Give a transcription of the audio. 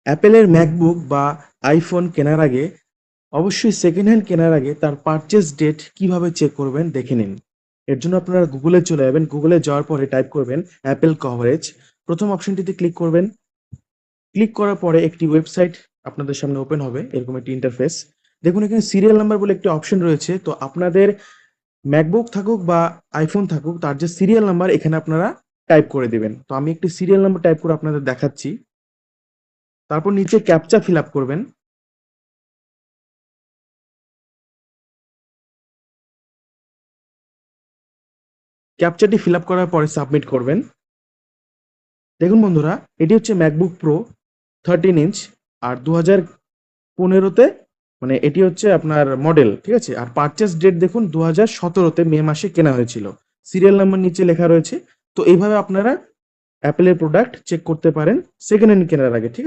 অ্যাপেলের ম্যাকবুক বা আইফোন কেনার আগে অবশ্যই সেকেন্ড হ্যান্ড কেনার আগে তার পারচেজ ডেট কিভাবে চেক করবেন দেখে নিন। এর জন্য আপনারা গুগলে চলে যাবেন। গুগলে যাওয়ার পরে টাইপ করবেন অ্যাপেল কভারেজ। প্রথম অপশনটিতে ক্লিক করবেন। ক্লিক করার পরে একটি ওয়েবসাইট আপনাদের সামনে ওপেন হবে, এরকম একটি ইন্টারফেস। দেখুন এখানে সিরিয়াল নাম্বার বলে একটি অপশন রয়েছে। তো আপনাদের ম্যাকবুক থাকুক বা আইফোন থাকুক, তার যে সিরিয়াল নাম্বার এখানে আপনারা টাইপ করে দিবেন। তো আমি একটি সিরিয়াল নাম্বার টাইপ করে আপনাদের দেখাচ্ছি। তারপর নিচে ক্যাপচা ফিল আপ করবেন। ক্যাপচাটি ফিল আপ করার পরে সাবমিট করবেন। দেখুন বন্ধুরা, এটি হচ্ছে ম্যাকবুক প্রো 13 ইঞ্চ, আর 2015-তে, মানে এটি হচ্ছে আপনার মডেল, ঠিক আছে। আর পারচেস ডেট দেখুন 2017-তে মে মাসে কেনা হয়েছিল। সিরিয়াল নাম্বার নিচে লেখা রয়েছে। তো এইভাবে আপনারা অ্যাপেলের প্রোডাক্ট চেক করতে পারেন সেকেন্ড হ্যান্ড কেনার আগে, ঠিক আছে।